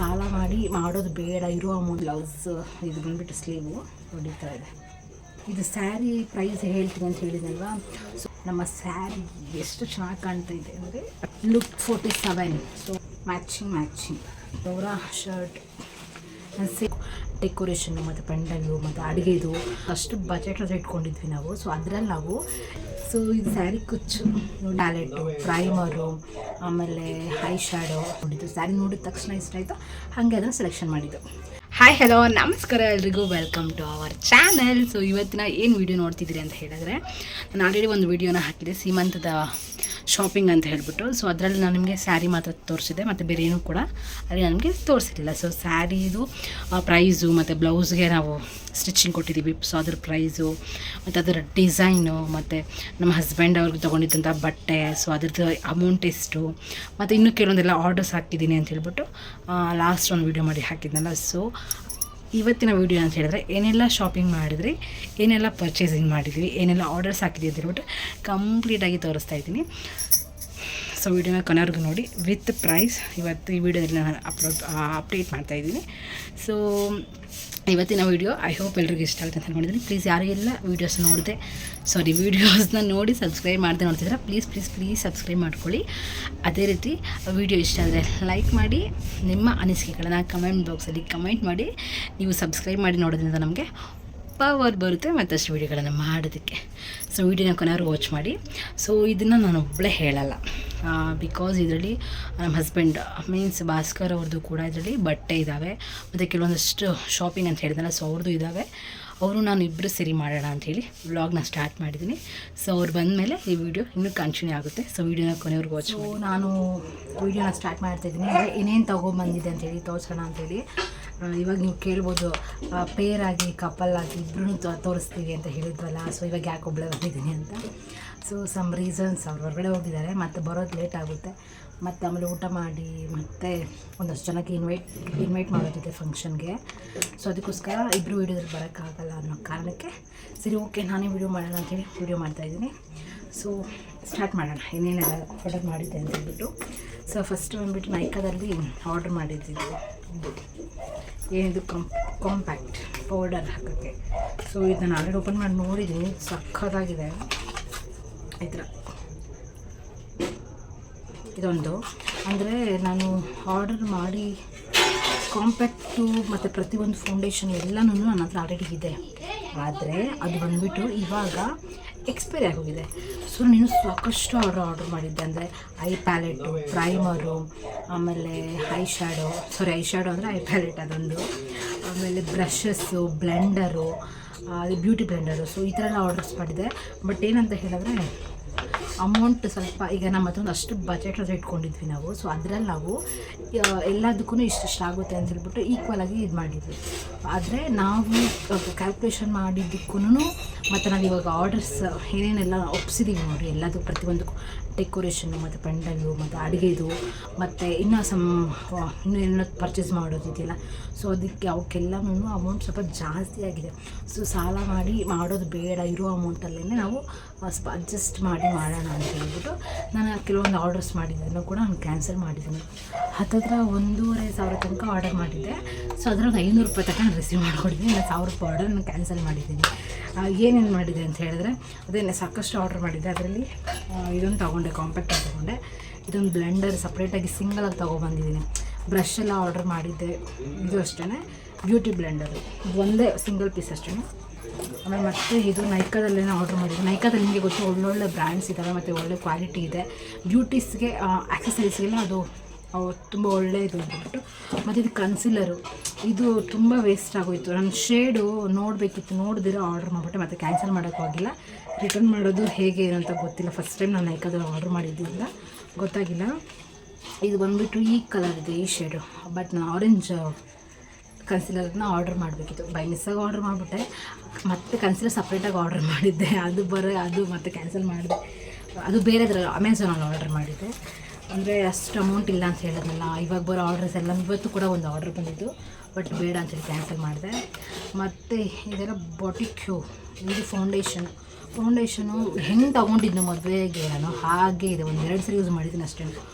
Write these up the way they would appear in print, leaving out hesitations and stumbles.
ಸಾಲ ಮಾಡಿ ಮಾಡೋದು ಬೇಡ, ಇರೋ ಅಮೌಂಟ್. ಬ್ಲೌಸ್ ಇದು ಬಂದುಬಿಟ್ಟು ಸ್ಲೀವು ಹೊಡಿತಾ ಇದೆ. ಇದು ಸ್ಯಾರಿ ಪ್ರೈಸ್ ಹೇಳ್ತೀನಿ ಅಂತ ಹೇಳಿದಲ್ವಾ. ಸೊ ನಮ್ಮ ಸ್ಯಾರಿ ಎಷ್ಟು ಚೆನ್ನಾಗಿ ಕಾಣ್ತಾ ಇದೆ ಅಂದರೆ ಲುಕ್ 47. ಸೊ ಮ್ಯಾಚಿಂಗ್ ಅವರ ಶರ್ಟ್ ಡೆಕೋರೇಷನ್ನು ಮತ್ತು ಪೆಂಡಲು ಮತ್ತು ಅಡುಗೆದು ಅಷ್ಟು ಬಜೆಟಲ್ಲಿ ಇಟ್ಕೊಂಡಿದ್ವಿ ನಾವು. ಸೊ ಅದರಲ್ಲಿ ನಾವು ಇದು ಸ್ಯಾರಿ ಕುಚ್ಚು, ಟ್ಯಾಲೆಟು, ಪ್ರೈಮರು, ಆಮೇಲೆ ಐ ಶ್ಯಾಡೋ ನೋಡಿದ್ದು. ಸ್ಯಾರಿ ನೋಡಿದ ತಕ್ಷಣ ಇಷ್ಟ ಆಯಿತು, ಹಾಗೆ ಅದನ್ನು ಸೆಲೆಕ್ಷನ್ ಮಾಡಿದ್ದು. ಹಾಯ್ ಹಲೋ ನಮಸ್ಕಾರ ಎಲ್ರಿಗೂ, welcome to our channel. So ಇವತ್ತಿನ ಏನು ವೀಡಿಯೋ ನೋಡ್ತಿದ್ದೀರಿ ಅಂತ ಹೇಳಿದ್ರೆ, ನಾನು ಆಲ್ರೆಡಿ ಒಂದು ವೀಡಿಯೋನ ಹಾಕಿದೆ ಸೀಮಂತದ ಶಾಪಿಂಗ್ ಅಂತ ಹೇಳ್ಬಿಟ್ಟು. ಸೊ ಅದರಲ್ಲಿ ನಾನು ನಿಮಗೆ ಸ್ಯಾರಿ ಮಾತ್ರ ತೋರಿಸಿದೆ, ಮತ್ತು ಬೇರೆ ಏನೂ ಕೂಡ ಅಲ್ಲಿ ನನಗೆ ತೋರಿಸಿರಲಿಲ್ಲ. ಸೊ ಸ್ಯಾರಿದು ಪ್ರೈಸು ಮತ್ತು ಬ್ಲೌಸ್ಗೆ ನಾವು ಸ್ಟಿಚಿಂಗ್ ಕೊಟ್ಟಿದ್ದೀವಿ. ಸೊ ಅದ್ರ ಪ್ರೈಸು ಮತ್ತು ಅದರ ಡಿಸೈನು ಮತ್ತು ನಮ್ಮ ಹಸ್ಬೆಂಡ್ ಅವ್ರಿಗೆ ತೊಗೊಂಡಿದ್ದಂಥ ಬಟ್ಟೆ, ಸೊ ಅದ್ರದ್ದು ಅಮೌಂಟ್ ಎಷ್ಟು, ಮತ್ತು ಇನ್ನೂ ಕೆಲವೊಂದೆಲ್ಲ ಆರ್ಡರ್ಸ್ ಹಾಕಿದ್ದೀನಿ ಅಂತ ಹೇಳ್ಬಿಟ್ಟು ಲಾಸ್ಟ್ ಒಂದು ವೀಡಿಯೋ ಮಾಡಿ ಹಾಕಿದ್ನಲ್ಲ. ಸೊ ಇವತ್ತಿನ ವೀಡಿಯೋ ಅಂತ ಹೇಳಿದ್ರೆ ಏನೆಲ್ಲ ಶಾಪಿಂಗ್ ಮಾಡಿದ್ರಿ, ಏನೆಲ್ಲ ಪರ್ಚೇಸಿಂಗ್ ಮಾಡಿದ್ವಿ, ಏನೆಲ್ಲ ಆರ್ಡರ್ಸ್ ಹಾಕಿದ್ವಿ ಅಂತ ಹೇಳ್ಬಿಟ್ಟು ಕಂಪ್ಲೀಟಾಗಿ ತೋರಿಸ್ತಾ ಇದ್ದೀನಿ. ಸೊ ವೀಡಿಯೋನ ಕೊನೆವರೆಗೂ ನೋಡಿ ವಿತ್ ಪ್ರೈಸ್. ಇವತ್ತು ಈ ವಿಡಿಯೋದಲ್ಲಿ ನಾನು ಅಪ್ಡೇಟ್ ಮಾಡ್ತಾಯಿದ್ದೀನಿ. ಸೊ ಇವತ್ತಿನ ವೀಡಿಯೋ ಐ ಹೋಪ್ ಎಲ್ರಿಗೂ ಇಷ್ಟ ಆಗುತ್ತೆ ಅಂತ ಅಂದ್ಕೊಂಡಿದ್ದೀನಿ. ಪ್ಲೀಸ್ ಯಾರಿಗೆಲ್ಲ ವೀಡಿಯೋಸ್ನ ನೋಡಿ ಸಬ್ಸ್ಕ್ರೈಬ್ ಮಾಡದೆ ನೋಡ್ತಿದ್ರೆ ಪ್ಲೀಸ್ ಸಬ್ಸ್ಕ್ರೈಬ್ ಮಾಡ್ಕೊಳ್ಳಿ. ಅದೇ ರೀತಿ ವೀಡಿಯೋ ಇಷ್ಟ ಆದರೆ ಲೈಕ್ ಮಾಡಿ, ನಿಮ್ಮ ಅನಿಸಿಕೆಗಳನ್ನು ಕಮೆಂಟ್ ಬಾಕ್ಸಲ್ಲಿ ಕಮೆಂಟ್ ಮಾಡಿ. ನೀವು ಸಬ್ಸ್ಕ್ರೈಬ್ ಮಾಡಿ ನೋಡೋದ್ರಿಂದ ನಮಗೆ ಪವರ್ ಬರುತ್ತೆ ಮತ್ತಷ್ಟು ವೀಡಿಯೋಗಳನ್ನು ಮಾಡೋದಕ್ಕೆ. ಸೊ ವೀಡಿಯೋನ ಕೊನೆಯವ್ರಿಗೆ ವಾಚ್ ಮಾಡಿ. ಸೊ ಇದನ್ನು ನಾನು ಒಬ್ಬಳೇ ಹೇಳಲ್ಲ, ಬಿಕಾಸ್ ಇದರಲ್ಲಿ ನಮ್ಮ ಹಸ್ಬೆಂಡ್ ಮೀನ್ಸ್ ಭಾಸ್ಕರ್ ಅವ್ರದ್ದು ಕೂಡ ಇದರಲ್ಲಿ ಬಟ್ಟೆ ಇದ್ದಾವೆ, ಮತ್ತು ಕೆಲವೊಂದಷ್ಟು ಶಾಪಿಂಗ್ ಅಂತ ಹೇಳಿದ್ನಲ್ಲ, ಸೊ ಅವ್ರದ್ದು ಇದ್ದಾವೆ. ಅವರು ನಾನು ಇಬ್ಬರು ಸೇರಿ ಮಾಡೋಣ ಅಂಥೇಳಿ ವ್ಲಾಗ್ನ ಸ್ಟಾರ್ಟ್ ಮಾಡಿದ್ದೀನಿ. ಸೊ ಅವ್ರು ಬಂದಮೇಲೆ ಈ ವಿಡಿಯೋ ಇನ್ನೂ ಕಂಟಿನ್ಯೂ ಆಗುತ್ತೆ. ಸೊ ವೀಡಿಯೋನ ಕೊನೆಯವ್ರಿಗೆ ವಾಚ್ ಮಾಡಿ. ನಾನು ವೀಡಿಯೋನ ಸ್ಟಾರ್ಟ್ ಮಾಡ್ತಾಯಿದ್ದೀನಿ. ಏನೇನು ತೊಗೊಂಬಂದಿದೆ ಅಂಥೇಳಿ ತೋರಿಸೋಣ ಅಂಥೇಳಿ. ಇವಾಗ ನೀವು ಕೇಳ್ಬೋದು, ಪೇರಾಗಿ ಕಪಲ್ಲಾಗಿ ಇಬ್ಬರೂ ತೋರಿಸ್ತೀವಿ ಅಂತ ಹೇಳಿದ್ವಲ್ಲ. ಸೊ ಇವಾಗ ಯಾಕೆ ಒಬ್ಬಳೇ ಬಂದಿದ್ದೀನಿ ಅಂತ. ಸೊ ಸಮ್ ರೀಸನ್ಸ್, ಅವ್ರು ಹೊರಗಡೆ ಹೋಗಿದ್ದಾರೆ, ಮತ್ತು ಬರೋದು ಲೇಟ್ ಆಗುತ್ತೆ, ಮತ್ತು ಆಮೇಲೆ ಊಟ ಮಾಡಿ ಮತ್ತೆ ಒಂದಷ್ಟು ಜನಕ್ಕೆ ಇನ್ವೈಟ್ ಮಾಡೋದಿದೆ ಫಂಕ್ಷನ್ಗೆ. ಸೊ ಅದಕ್ಕೋಸ್ಕರ ಇಬ್ಬರು ವೀಡಿಯೋದಲ್ಲಿ ಬರೋಕ್ಕಾಗಲ್ಲ ಅನ್ನೋ ಕಾರಣಕ್ಕೆ ಸರಿ ಓಕೆ ನಾನೇ ವೀಡಿಯೋ ಮಾಡೋಣ ಅಂಥೇಳಿ ವೀಡಿಯೋ ಮಾಡ್ತಾಯಿದ್ದೀನಿ. ಸೊ ಸ್ಟಾರ್ಟ್ ಮಾಡೋಣ ಏನೇನೆಲ್ಲ ಆರ್ಡರ್ ಮಾಡಿದ್ದೆ ಅಂತ ಹೇಳ್ಬಿಟ್ಟು. ಸೊ ಫಸ್ಟ್ ಬಂದುಬಿಟ್ಟು ನೈಕಾದಲ್ಲಿ ಆರ್ಡರ್ ಮಾಡಿದ್ದಿದ್ದು ಏನಿದು ಕಾಂಪ್ಯಾಕ್ಟ್ ಪೌಡರ್ ಹಾಕೋಕ್ಕೆ. ಸೊ ಇದನ್ನು ಆಲ್ರೆಡಿ ಓಪನ್ ಮಾಡಿ ನೋಡಿದ್ದೀನಿ, ಸಖತ್ತಾಗಿದೆ ಈ ಥರ. ಇದೊಂದು ಅಂದರೆ ನಾನು ಆರ್ಡರ್ ಮಾಡಿ ಕಾಂಪ್ಯಾಕ್ಟು ಮತ್ತು ಪ್ರತಿಯೊಂದು ಫೌಂಡೇಶನ್ ಎಲ್ಲನೂ ನನ್ನ ಹತ್ರ ಆಲ್ರೆಡಿ ಇದೆ. ಆದರೆ ಅದು ಬಂದುಬಿಟ್ಟು ಇವಾಗ ಎಕ್ಸ್ಪೈರಿ ಆಗೋಗಿದೆ. ಸೊ ನೀನು ಸಾಕಷ್ಟು ಆರ್ಡರ್ ಮಾಡಿದ್ದೆ, ಅಂದರೆ ಐ ಪ್ಯಾಲೆಟು, ಪ್ರೈಮರು, ಆಮೇಲೆ ಐ ಶ್ಯಾಡೋ ಅಂದರೆ ಐ ಪ್ಯಾಲೆಟ್ ಅದೊಂದು, ಆಮೇಲೆ brushes, blender, beauty blender. So ಈ ಥರ ಎಲ್ಲ ಆರ್ಡರ್ಸ್ ಮಾಡಿದೆ. ಬಟ್ ಏನಂತ ಹೇಳಿದ್ರೆ ಅಮೌಂಟ್ ಸ್ವಲ್ಪ ಈಗ ನಮ್ಮ ಹತ್ರ ಒಂದು ಅಷ್ಟು ಬಜೆಟಲ್ಲಿ ಇಟ್ಕೊಂಡಿದ್ವಿ ನಾವು. ಸೊ ಅದರಲ್ಲಿ ನಾವು ಎಲ್ಲದಕ್ಕೂ ಇಷ್ಟಿಷ್ಟ ಆಗುತ್ತೆ ಅಂತ ಹೇಳ್ಬಿಟ್ಟು ಈಕ್ವಲಾಗಿ ಇದು ಮಾಡಿದ್ವಿ. ಆದರೆ ನಾವು ಕ್ಯಾಲ್ಕುಲೇಷನ್ ಮಾಡಿದ್ದಕ್ಕೂ ಮತ್ತು ನಾವು ಇವಾಗ ಆರ್ಡರ್ಸ್ ಏನೇನೆಲ್ಲ ಒಪ್ಸಿದ್ದೀವಿ ನೋಡಿ, ಎಲ್ಲದಕ್ಕೂ ಪ್ರತಿಯೊಂದಕ್ಕೂ ಡೆಕೋರೇಷನ್ನು ಮತ್ತು ಪೆಂಡಲು ಮತ್ತು ಅಡುಗೆದು ಮತ್ತು ಇನ್ನೂ ಏನೋ ಪರ್ಚೇಸ್ ಮಾಡೋದಿದೆಯಲ್ಲ. ಸೊ ಅದಕ್ಕೆ ಅವಕ್ಕೆಲ್ಲನೂ ಅಮೌಂಟ್ ಸ್ವಲ್ಪ ಜಾಸ್ತಿ ಆಗಿದೆ. ಸೊ ಸಾಲ ಮಾಡಿ ಮಾಡೋದು ಬೇಡ, ಇರೋ ಅಮೌಂಟಲ್ಲೇ ನಾವು ಸ್ವಲ್ಪ ಅಡ್ಜಸ್ಟ್ ಮಾಡಿ ಮಾಡೋಣ ಅಂತ ಹೇಳ್ಬಿಟ್ಟು ನಾನು ಕೆಲವೊಂದು ಆರ್ಡರ್ಸ್ ಮಾಡಿದ್ದನ್ನು ಕೂಡ ನಾನು ಕ್ಯಾನ್ಸಲ್ ಮಾಡಿದ್ದೀನಿ. ಹತ್ತತ್ರ 1,500 ತನಕ ಆರ್ಡರ್ ಮಾಡಿದ್ದೆ. ಸೊ ಅದರಲ್ಲಿ 500 ರೂಪಾಯಿ ತನಕ ನಾನು ರಿಸೀವ್ ಮಾಡ್ಕೊಂಡಿದ್ದೀನಿ. ನಾನು 1000 ರೂಪಾಯಿ ಆರ್ಡರ್ ನಾನು ಕ್ಯಾನ್ಸಲ್ ಮಾಡಿದ್ದೀನಿ. ಏನೇನು ಮಾಡಿದೆ ಅಂತ ಹೇಳಿದ್ರೆ ಅದೇನೆ ಸಾಕಷ್ಟು ಆರ್ಡರ್ ಮಾಡಿದ್ದೆ. ಅದರಲ್ಲಿ ಇದೊಂದು ತೊಗೊಂಡೆ, ಕಾಂಪ್ಯಾಕ್ಟ್ ತೊಗೊಂಡೆ. ಇದೊಂದು ಬ್ಲೆಂಡರ್ ಸಪ್ರೇಟಾಗಿ ಸಿಂಗಲಾಗಿ ತೊಗೊಬಂದಿದ್ದೀನಿ. ಬ್ರಷ್ ಎಲ್ಲ ಆರ್ಡರ್ ಮಾಡಿದ್ದೆ, ಇದು ಅಷ್ಟೇ ಬ್ಯೂಟಿ ಬ್ಲೆಂಡರು, ಒಂದೇ ಸಿಂಗಲ್ ಪೀಸ್ ಅಷ್ಟೇ. ಆಮೇಲೆ ಮತ್ತು ಇದು ನೈಕಾದಲ್ಲೇ ಆರ್ಡರ್ ಮಾಡಿದ್ದೆ. ನೈಕಾದಲ್ಲಿ ನಿಮಗೆ ಗೊತ್ತು ಒಳ್ಳೊಳ್ಳೆ ಬ್ರ್ಯಾಂಡ್ಸ್ ಇದ್ದಾವೆ ಮತ್ತು ಒಳ್ಳೆ ಕ್ವಾಲಿಟಿ ಇದೆ. ಬ್ಯೂಟೀಸ್ಗೆ ಆಕ್ಸೆಸರೀಸ್ಗೆಲ್ಲ ಅದು ತುಂಬ ಒಳ್ಳೆಯದು ಅಂದ್ಬಿಟ್ಟು. ಮತ್ತು ಇದು ಕನ್ಸಿಲರು, ಇದು ತುಂಬ ವೇಸ್ಟ್ ಆಗೋಯಿತು. ನನ್ನ ಶೇಡು ನೋಡಬೇಕಿತ್ತು, ನೋಡಿದಿರೋ ಆರ್ಡರ್ ಮಾಡಿಬಿಟ್ಟೆ, ಮತ್ತು ಕ್ಯಾನ್ಸಲ್ ಮಾಡೋಕ್ಕಾಗಿಲ್ಲ. ರಿಟರ್ನ್ ಮಾಡೋದು ಹೇಗೆ ಏನಂತ ಗೊತ್ತಿಲ್ಲ. ಫಸ್ಟ್ ಟೈಮ್ ನಾನು ನೈಕಾದಲ್ಲಿ ಆರ್ಡರ್ ಮಾಡಿದ್ದಿಲ್ಲ, ಗೊತ್ತಾಗಿಲ್ಲ. ಇದು ಬಂದುಬಿಟ್ಟು ಈ ಕಲರ್ ಇದೆ, ಈ ಶೇಡು. ಬಟ್ ನಾನು ಆರೆಂಜ್ ಕನ್ಸಿಲರ್ನ ಆರ್ಡರ್ ಮಾಡಬೇಕಿತ್ತು, ಬೈ ಮಿಸ್ಸಾಗಿ ಆರ್ಡರ್ ಮಾಡಿಬಿಟ್ಟೆ. ಮತ್ತು ಕನ್ಸಿಲರ್ ಸಪ್ರೇಟಾಗಿ ಆರ್ಡರ್ ಮಾಡಿದ್ದೆ, ಅದು ಮತ್ತೆ ಕ್ಯಾನ್ಸಲ್ ಮಾಡಿದೆ. ಅದು ಬೇರೆದ್ರಲ್ಲಿ ಅಮೆಝಾನಲ್ಲಿ ಆರ್ಡರ್ ಮಾಡಿದ್ದೆ. ಅಂದರೆ ಅಷ್ಟು ಅಮೌಂಟ್ ಇಲ್ಲ ಅಂತ ಹೇಳಿದ್ನಲ್ಲ, ಇವಾಗ ಬರೋ ಆರ್ಡರ್ಸ್ ಎಲ್ಲ ಇವತ್ತು ಕೂಡ ಒಂದು ಆರ್ಡರ್ ಬಂದಿದ್ದು, ಬಟ್ ಬೇಡ ಅಂತೇಳಿ ಕ್ಯಾನ್ಸಲ್ ಮಾಡಿದೆ. ಮತ್ತು ಇದೆಲ್ಲ ಬಾಟಿಕ್ಯೂ, ಇದು ಫೌಂಡೇಶನು ಹೆಂಗೆ ತೊಗೊಂಡಿದ್ದು ಮದುವೆಗೆ ನಾನು ಹಾಗೆ ಇದೆ. ಒಂದು 2 ಸರಿ ಯೂಸ್ ಮಾಡಿದ್ದೀನಿ ಅಷ್ಟೇ.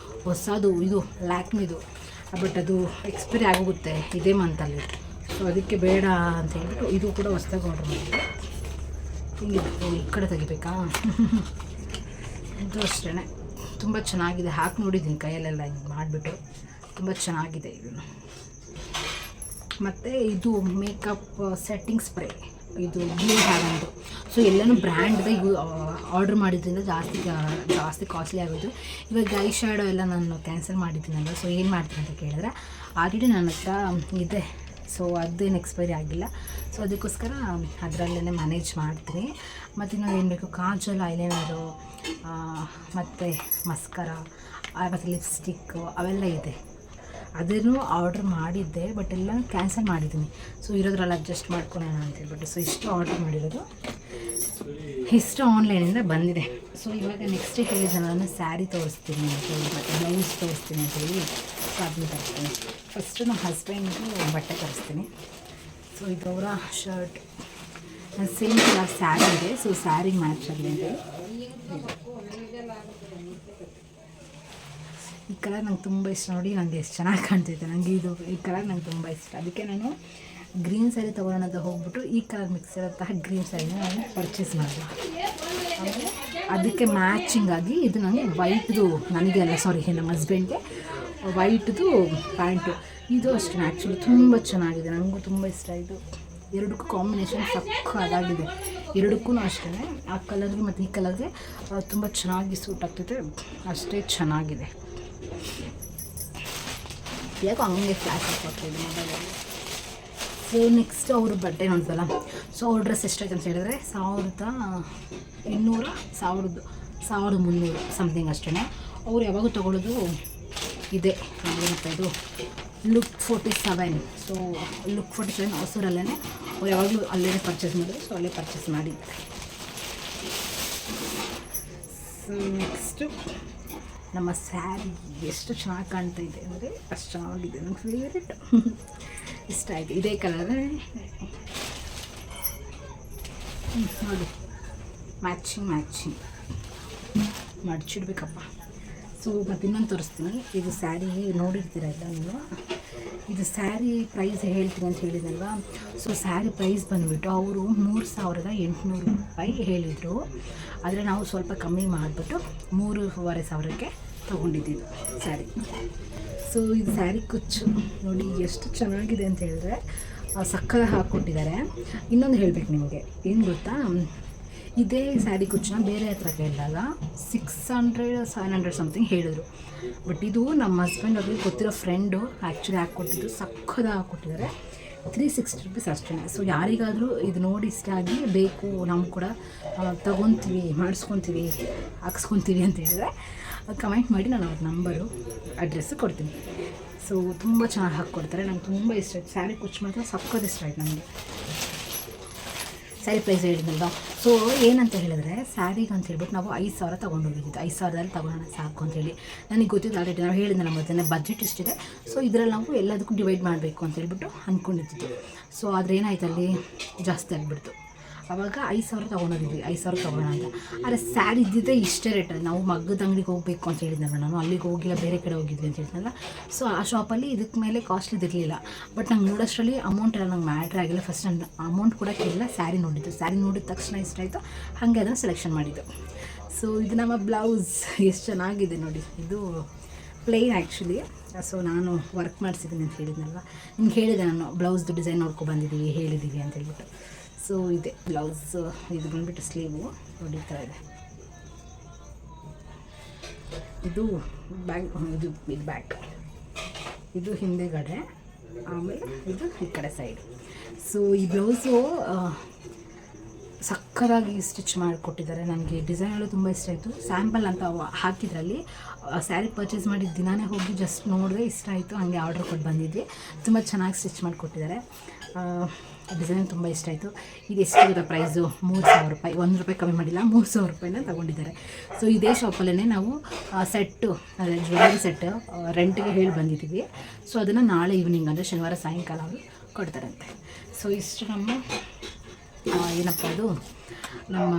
ಹೊಸದು ಇದು ಲ್ಯಾಕ್ಮಿದು ಬಟ್ ಅದು ಎಕ್ಸ್ಪೈರಿ ಆಗೋಗುತ್ತೆ ಇದೇ ಮಂತಲ್ಲಿ. ಸೊ ಅದಕ್ಕೆ ಬೇಡ ಅಂತ ಹೇಳ್ಬಿಟ್ಟು ಇದು ಕೂಡ ಹೊಸ್ದಾಗಿ ಆರ್ಡ್ರ್ ಮಾಡಿದ್ದೆ. ಹಿಂಗಿದೆ, ಈ ಕಡೆ ತೆಗಿಬೇಕಾ? ಇದು ಅಷ್ಟೇ, ತುಂಬ ಚೆನ್ನಾಗಿದೆ. ಹಾಕಿ ನೋಡಿದ್ದೀನಿ ಕೈಯಲ್ಲೆಲ್ಲ ಹಿಂಗೆ ಮಾಡಿಬಿಟ್ಟು, ತುಂಬ ಚೆನ್ನಾಗಿದೆ ಇದು. ಮತ್ತು ಇದು ಮೇಕಪ್ ಸೆಟ್ಟಿಂಗ್ ಸ್ಪ್ರೇ, ಇದು ಬ್ಲೂ ಹ್ಯಾವಂದು. ಸೊ ಎಲ್ಲನೂ ಬ್ರ್ಯಾಂಡ್ದೇ ಆರ್ಡ್ರ್ ಮಾಡಿದ್ರಿಂದ ಜಾಸ್ತಿ ಕಾಸ್ಟ್ಲಿ ಆಗೋದು. ಇವಾಗ ಐ ಶ್ಯಾಡೋ ಎಲ್ಲ ನಾನು ಕ್ಯಾನ್ಸಲ್ ಮಾಡಿದ್ದೀನಲ್ಲ. ಸೊ ಏನು ಮಾಡ್ತೀನಿ ಅಂತ ಕೇಳಿದ್ರೆ ಆಲ್ರೆಡಿ ನನ್ನ ಹತ್ರ ಇದೆ. ಸೊ ಅದೇನು ಎಕ್ಸ್ಪೈರಿ ಆಗಿಲ್ಲ. ಸೊ ಅದಕ್ಕೋಸ್ಕರ ಅದರಲ್ಲೇ ಮ್ಯಾನೇಜ್ ಮಾಡ್ತೀನಿ. ಮತ್ತು ಇನ್ನೂ ಏನು ಬೇಕು, ಕಾಜಲ್, ಐಲೈನರು, ಮತ್ತು ಮಸ್ಕರ, ಮತ್ತು ಲಿಪ್ಸ್ಟಿಕ್ಕು ಅವೆಲ್ಲ ಇದೆ. ಅದನ್ನು ಆರ್ಡ್ರ್ ಮಾಡಿದ್ದೆ, ಬಟ್ ಎಲ್ಲ ಕ್ಯಾನ್ಸಲ್ ಮಾಡಿದ್ದೀನಿ. ಸೊ ಇರೋದ್ರಲ್ಲಿ ಅಡ್ಜಸ್ಟ್ ಮಾಡ್ಕೊಳ್ಳೋಣ ಅಂತ ಹೇಳ್ಬಿಟ್ಟು. ಸೊ ಇಷ್ಟು ಆರ್ಡ್ರ್ ಮಾಡಿರೋದು, ಇಷ್ಟು ಆನ್ಲೈನಿಂದ ಬಂದಿದೆ. ಸೊ ಇವಾಗ ನೆಕ್ಸ್ಟ್ ಹೇಳಿದೆ ನಾನು ಸ್ಯಾರಿ ತೋರಿಸ್ತೀನಿ ಅಂತ ಹೇಳಿ, ಮತ್ತು ಬ್ಲೌಸ್ ತೋರಿಸ್ತೀನಿ ಅಂತ ಹೇಳಿ. ಸೊ ಅದನ್ನ ತರಿಸ್ತೀನಿ. ಫಸ್ಟು ನಮ್ಮ ಹಸ್ಬೆಂಡ್ಗೆ ಬಟ್ಟೆ ತರಿಸ್ತೀನಿ. ಸೊ ಇದು ಅವರ ಶರ್ಟ್, ಸೇಮ್ ಕಲರ್ ಸ್ಯಾರಿ ಇದೆ. ಸೊ ಸ್ಯಾರಿಗೆ ಮ್ಯಾಚ್ ಆಗಿದೆ ಅಂತ ಹೇಳಿ ಈ ಕಲರ್ ನಂಗೆ ತುಂಬ ಇಷ್ಟ. ನೋಡಿ ನನಗೆ ಎಷ್ಟು ಚೆನ್ನಾಗಿ ಕಾಣ್ತೈತೆ. ನನಗೆ ಈ ಕಲರ್ ನಂಗೆ ತುಂಬ ಇಷ್ಟ. ಅದಕ್ಕೆ ನಾನು ಗ್ರೀನ್ ಸ್ಯಾರಿ ತೊಗೊಳ್ಳೋಣ ಅಂತ ಹೋಗ್ಬಿಟ್ಟು ಈ ಕಲರ್ ಮಿಕ್ಸ್ ಇರೋಂತಹ ಗ್ರೀನ್ ಸ್ಯಾರಿನ ನಾನು ಪರ್ಚೇಸ್ ಮಾಡಿದೆ. ಆಮೇಲೆ ಅದಕ್ಕೆ ಮ್ಯಾಚಿಂಗ್ ಆಗಿ ಇದು ನನಗೆ ವೈಟ್ದು, ನನಗೆ ಅಲ್ಲ ಸಾರಿ ನಮ್ಮ ಹಸ್ಬೆಂಡ್ಗೆ ವೈಟ್ದು ಪ್ಯಾಂಟು. ಇದು ಅಷ್ಟೇ ಆ್ಯಕ್ಚುಲಿ ತುಂಬ ಚೆನ್ನಾಗಿದೆ, ನನಗೂ ತುಂಬ ಇಷ್ಟ. ಇದು ಎರಡಕ್ಕೂ ಕಾಂಬಿನೇಷನ್ ಸಕ್ಕತ್ತಾಗಿದೆ. ಎರಡಕ್ಕೂ ಅಷ್ಟೇ, ಆ ಕಲರ್ಗೆ ಮತ್ತು ಈ ಕಲರ್ಗೆ ತುಂಬ ಚೆನ್ನಾಗಿ ಸೂಟ್ ಆಗ್ತೈತೆ. ಅಷ್ಟೇ ಚೆನ್ನಾಗಿದೆ. ಯಾಕೋ ಹಂಗೆ ಫ್ಲ್ಯಾಶ್ ಹಾಕ್ಕೊಡ್ತಾಯಿದೆ ಮೊಬೈಲಲ್ಲಿ. ಸೊ ನೆಕ್ಸ್ಟ್ ಅವ್ರ ಬಟ್ಟೆ ನೋಡ್ತಲ್ಲ. ಸೊ ಅವ್ರ ಡ್ರೆಸ್ ಎಷ್ಟಾಯ್ತು ಅಂತ ಹೇಳಿದ್ರೆ 1200, 1300 ಸಮಥಿಂಗ್ ಅಷ್ಟೇ. ಅವ್ರು ಯಾವಾಗೂ ತೊಗೊಳ್ಳೋದು ಇದೆ, ಏನಪ್ಪ ಇದು ಲುಕ್ 47. ಸೊ ಲುಕ್ 47 ಹೊಸೂರಲ್ಲೇ ಅವ್ರು ಯಾವಾಗಲೂ ಅಲ್ಲೇ ಪರ್ಚೇಸ್ ಮಾಡಿದ್ರು. ಸೊ ಅಲ್ಲೇ ಪರ್ಚೇಸ್ ಮಾಡಿದ್ದಾರೆ. ಸೊ ನೆಕ್ಸ್ಟು ನಮ್ಮ ಸ್ಯಾರಿ ಎಷ್ಟು ಚೆನ್ನಾಗಿ ಕಾಣ್ತಾ ಇದೆ ಅಂದರೆ ಅಷ್ಟು ಚೆನ್ನಾಗಿದೆ. ನನ್ನ ಫೇವ್ರೆಟ್, ಇಷ್ಟ ಆಯಿತು. ಇದೇ ಕಲರ್ ನೋಡಿ, ಮ್ಯಾಚಿಂಗ್ ಮಡ್ಚಿಡ್ಬೇಕಪ್ಪ. ಸೊ ಮತ್ತು ಇನ್ನೊಂದು ತೋರಿಸ್ತೀನಿ. ಇದು ಸ್ಯಾರಿ ನೋಡಿರ್ತೀರ ಇಲ್ಲ ನೀವು. ಇದು ಸ್ಯಾರಿ ಪ್ರೈಸ್ ಹೇಳ್ತೀನಿ ಅಂತ ಹೇಳಿದಲ್ವಾ. ಸೊ ಸ್ಯಾರಿ ಪ್ರೈಸ್ ಬಂದುಬಿಟ್ಟು ಅವರು 3800 ರೂಪಾಯಿ ಹೇಳಿದರು. ಆದರೆ ನಾವು ಸ್ವಲ್ಪ ಕಮ್ಮಿ ಮಾಡಿಬಿಟ್ಟು 3500ಕ್ಕೆ ತೊಗೊಂಡಿದ್ದೀವಿ ಸ್ಯಾರಿ. ಸೊ ಇದು ಸ್ಯಾರಿ ಕುಚ್ಚು ನೋಡಿ ಎಷ್ಟು ಚೆನ್ನಾಗಿದೆ ಅಂತ ಹೇಳಿದ್ರೆ ಸಕ್ಕತ್ತಾಗಿ ಹಾಕ್ಕೊಟ್ಟಿದ್ದಾರೆ. ಇನ್ನೊಂದು ಹೇಳಬೇಕು ನಿಮಗೆ, ಏನು ಗೊತ್ತಾ, ಇದೇ ಸ್ಯಾರಿ ಕುಚ್ಚನ್ನ ಬೇರೆ ಹತ್ರ ಕೇಳಿದಾಗ 600-700 ಸಮಥಿಂಗ್ ಹೇಳಿದ್ರು. ಬಟ್ ಇದು ನಮ್ಮ ಹಸ್ಬೆಂಡ್ ಅವ್ರಿಗೆ ಗೊತ್ತಿರೋ ಫ್ರೆಂಡು ಆ್ಯಕ್ಚುಲಿ ಹಾಕ್ಕೊಟ್ಟಿದ್ದು, ಸಕ್ಕತ್ತಾಗಿ ಹಾಕ್ಕೊಟ್ಟಿದ್ದಾರೆ. 360 ರೂಪೀಸ್ ಅಷ್ಟೇ. ಸೊ ಯಾರಿಗಾದರೂ ಇದು ನೋಡಿ ಇಷ್ಟ ಆಗಿ ಬೇಕು, ನಮ್ಗೆ ಕೂಡ ತೊಗೊತೀವಿ, ಮಾಡಿಸ್ಕೊತೀವಿ, ಹಾಕ್ಸ್ಕೊತೀವಿ ಅಂತ ಹೇಳಿದ್ರೆ ಕಮೆಂಟ್ ಮಾಡಿ, ನಾನು ಅವ್ರ ನಂಬರು ಅಡ್ರೆಸ್ಸು ಕೊಡ್ತೀನಿ. ಸೊ ತುಂಬ ಚೆನ್ನಾಗಿ ಹಾಕ್ಕೊಡ್ತಾರೆ. ನಂಗೆ ತುಂಬ ಇಷ್ಟ ಆಯ್ತು. ಸ್ಯಾರಿ ಕುಚ್ಚು ಮಾತ್ರ ಸಕ್ಕತ್ ಇಷ್ಟ ಆಯ್ತು ನನಗೆ. ಸ್ಯಾರಿ ಪ್ರೈಸ್ ಹೇಳಿದ್ನಲ್ವಾ. ಸೊ ಏನಂತ ಹೇಳಿದ್ರೆ ಸ್ಯಾರಿಗೆ ಅಂತ ಹೇಳ್ಬಿಟ್ಟು ನಾವು 5000 ತೊಗೊಂಡೋಗಿದ್ದು. 5000ದಲ್ಲಿ ತೊಗೊಳ್ಳೋಣ ಸಾಕು ಅಂತೇಳಿ ನನಗೆ ಗೊತ್ತಿದ್ದು. ಆಲ್ರೆಡಿ ನಾವು ಹೇಳಿದ್ನಲ್ಲ ಮೊದಲನೇ ಬಜೆಟ್ ಇಷ್ಟಿದೆ. ಸೊ ಇದರಲ್ಲಿ ನಾವು ಎಲ್ಲದಕ್ಕೂ ಡಿವೈಡ್ ಮಾಡಬೇಕು ಅಂತ ಹೇಳ್ಬಿಟ್ಟು ಅಂದ್ಕೊಂಡಿದ್ದು. ಸೊ ಆದರೆ ಏನಾಯ್ತು, ಅಲ್ಲಿ ಜಾಸ್ತಿ ಆಗಿಬಿಡ್ತು. ಆವಾಗ 5000 ತೊಗೊಂಡೋಗಿದ್ವಿ, 5000 ತೊಗೊಳ್ಳೋಣ ಅಂತ. ಆದರೆ ಸ್ಯಾರಿ ಇದ್ದಿದ್ದೇ ಇಷ್ಟೇ ರೇಟಲ್ಲಿ. ನಾವು ಮಗ್ಗದ ಅಂಗಡಿಗೆ ಹೋಗಬೇಕು ಅಂತ ಹೇಳಿದ್ನಲ್ಲ, ನಾನು ಅಲ್ಲಿಗೆ ಹೋಗಿಲ್ಲ, ಬೇರೆ ಕಡೆ ಹೋಗಿದ್ವಿ ಅಂತ ಹೇಳಿದ್ನಲ್ಲ. ಸೊ ಆ ಶಾಪಲ್ಲಿ ಇದಕ್ಕೆ ಮೇಲೆ ಕಾಸ್ಟ್ಲಿದಿರಲಿಲ್ಲ. ಬಟ್ ನಂಗೆ ನೋಡೋಷ್ಟರಲ್ಲಿ ಅಮೌಂಟ್ ಎಲ್ಲ ನಂಗೆ ಮ್ಯಾಟ್ರ್ ಆಗಿಲ್ಲ. ಫಸ್ಟ್ ನಾನು ಅಮೌಂಟ್ ಕೂಡ ಕೇಳಿಲ್ಲ, ಸ್ಯಾರಿ ನೋಡಿದ್ದು. ಸ್ಯಾರಿ ನೋಡಿದ ತಕ್ಷಣ ಇಷ್ಟ ಆಯಿತು, ಹಾಗೆ ಅದನ್ನು ಸೆಲೆಕ್ಷನ್ ಮಾಡಿದ್ದು. ಸೊ ಇದು ನಮ್ಮ ಬ್ಲೌಸ್ ಎಷ್ಟು ಚೆನ್ನಾಗಿದೆ ನೋಡಿ. ಇದು ಪ್ಲೇನ್ ಆ್ಯಕ್ಚುಲಿ. ಸೊ ನಾನು ವರ್ಕ್ ಮಾಡಿಸಿದ್ದೀನಿ ಅಂತ ಹೇಳಿದ್ನಲ್ವ, ನಿಮ್ಗೆ ಹೇಳಿದೆ ನಾನು ಬ್ಲೌಸ್ದು ಡಿಸೈನ್ ನೋಡ್ಕೊಬಂದಿದ್ದೀವಿ, ಹೇಳಿದ್ದೀವಿ ಅಂತ ಹೇಳ್ಬಿಟ್ಟು. ಸೊ ಇದೆ ಬ್ಲೌಸ್. ಇದು ಬಂದುಬಿಟ್ಟು ಸ್ಲೀವು ನೋಡಿ, ಈ ಥರ ಇದೆ. ಇದು ಬ್ಯಾಕ್, ಇದು ಹಿಂದೆಗಡೆ, ಆಮೇಲೆ ಇದು ಈ ಕಡೆ ಸೈಡ್. ಸೊ ಈ ಬ್ಲೌಸು ಸಕ್ಕತ್ತಾಗಿ ಸ್ಟಿಚ್ ಮಾಡಿಕೊಟ್ಟಿದ್ದಾರೆ. ನನಗೆ ಡಿಸೈನ್ ಎಲ್ಲ ತುಂಬ ಇಷ್ಟ ಆಯಿತು. ಸ್ಯಾಂಪಲ್ ಅಂತ ಹಾಕಿದ್ರಲ್ಲಿ ಸ್ಯಾರಿ ಪರ್ಚೇಸ್ ಮಾಡಿದ ದಿನಾನೇ ಹೋಗಿ ಜಸ್ಟ್ ನೋಡಿದ್ರೆ ಇಷ್ಟ ಆಯಿತು, ಹಾಗೆ ಆರ್ಡ್ರ್ ಕೊಟ್ಟು ಬಂದಿದ್ವಿ. ತುಂಬ ಚೆನ್ನಾಗಿ ಸ್ಟಿಚ್ ಮಾಡಿಕೊಟ್ಟಿದ್ದಾರೆ. ಡಿಸೈನ್ ತುಂಬ ಇಷ್ಟ ಆಯಿತು. ಇದು ಎಷ್ಟಿದೆ ಪ್ರೈಸು? 3000 ರೂಪಾಯಿ. 1 ರೂಪಾಯಿ ಕಮ್ಮಿ ಮಾಡಿಲ್ಲ, 3000 ರೂಪಾಯಿನ ತೊಗೊಂಡಿದ್ದಾರೆ. ಸೊ ಇದೇ ಶಾಪಲ್ಲೇ ನಾವು ಸೆಟ್ಟು, ಅದೇ ಜ್ಯುವೆಲರಿ ಸೆಟ್ ರೆಂಟಿಗೆ ಹೇಳಿ ಬಂದಿದ್ದೀವಿ. ಸೊ ಅದನ್ನು ನಾಳೆ ಈವ್ನಿಂಗ್ ಅಂದರೆ ಶನಿವಾರ ಸಾಯಂಕಾಲ ಅವರು ಕೊಡ್ತಾರಂತೆ. ಸೊ ಇಷ್ಟು ನಮ್ಮ ಏನಪ್ಪ ಅದು ನಮ್ಮ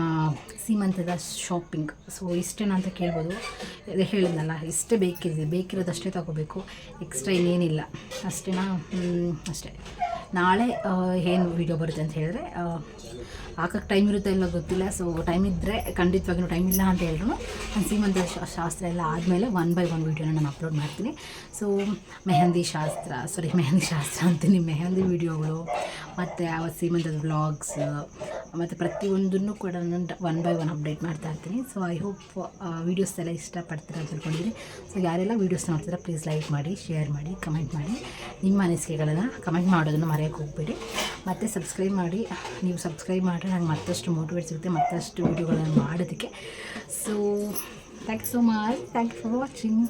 ಸೀಮಂತದ ಶಾಪಿಂಗ್. ಸೊ ಇಷ್ಟೇನಾ ಅಂತ ಕೇಳ್ಬೋದು. ಅದೇ ಹೇಳಿದ್ನಲ್ಲ, ಇಷ್ಟೇ ಬೇಕಿರೋದಷ್ಟೇ ತಗೋಬೇಕು, ಎಕ್ಸ್ಟ್ರಾ ಇನ್ನೇನಿಲ್ಲ. ಅಷ್ಟೇನಾ? ಅಷ್ಟೇ. ನಾಳೆ ಏನು ವೀಡಿಯೋ ಬರುತ್ತೆ ಅಂತ ಹೇಳಿದ್ರೆ ಹಾಕೋಕ್ಕೆ ಟೈಮ್ ಇರುತ್ತೆ ಇಲ್ಲ ಗೊತ್ತಿಲ್ಲ. ಸೊ ಟೈಮ್ ಇದ್ದರೆ ಖಂಡಿತವಾಗಿಯೂ, ಟೈಮ್ ಇಲ್ಲ ಅಂತ ಹೇಳಿದ್ರು ನಾನು ಸೀಮಂತ ಶಾಸ್ತ್ರ ಎಲ್ಲ ಆದಮೇಲೆ 1 by 1 ವೀಡಿಯೋನ ನಾನು ಅಪ್ಲೋಡ್ ಮಾಡ್ತೀನಿ. ಸೊ ಮೆಹಂದಿ ಶಾಸ್ತ್ರ ಅಂತೀನಿ, ಮೆಹಂದಿ ವೀಡಿಯೋಗಳು ಮತ್ತು ಸೀಮಂತದ ವ್ಲಾಗ್ಸ್ ಮತ್ತು ಪ್ರತಿಯೊಂದನ್ನು ಕೂಡ ನಾನು 1 by 1 ಅಪ್ಡೇಟ್ ಮಾಡ್ತಾ ಇರ್ತೀನಿ. ಸೊ ಐ ಹೋಪ್ ವೀಡಿಯೋಸ್ ಎಲ್ಲ ಇಷ್ಟಪಡ್ತೀರಾ ಅಂತ ತಿಳ್ಕೊಂಡಿದ್ದೀನಿ. ಸೊ ಯಾರೆಲ್ಲ ವೀಡಿಯೋಸ್ ನೋಡ್ತೀರಾ ಪ್ಲೀಸ್ ಲೈಕ್ ಮಾಡಿ, ಶೇರ್ ಮಾಡಿ, ಕಮೆಂಟ್ ಮಾಡಿ, ನಿಮ್ಮ ಅನಿಸಿಕೆಗಳನ್ನು ಕಮೆಂಟ್ ಮಾಡೋದನ್ನು ಮರೆಯೋಕ್ಕೆ ಹೋಗಬೇಡಿ. ಮತ್ತು ಸಬ್ಸ್ಕ್ರೈಬ್ ಮಾಡಿ. ನೀವು ಸಬ್ಸ್ಕ್ರೈಬ್ ಮಾಡಿದ್ರೆ ನಂಗೆ ಮತ್ತಷ್ಟು ಮೋಟಿವೇಟ್ ಸಿಗುತ್ತೆ, ಮತ್ತಷ್ಟು ವೀಡಿಯೋಗಳನ್ನು ಮಾಡೋದಕ್ಕೆ. So thank you so much. Thank you for watching.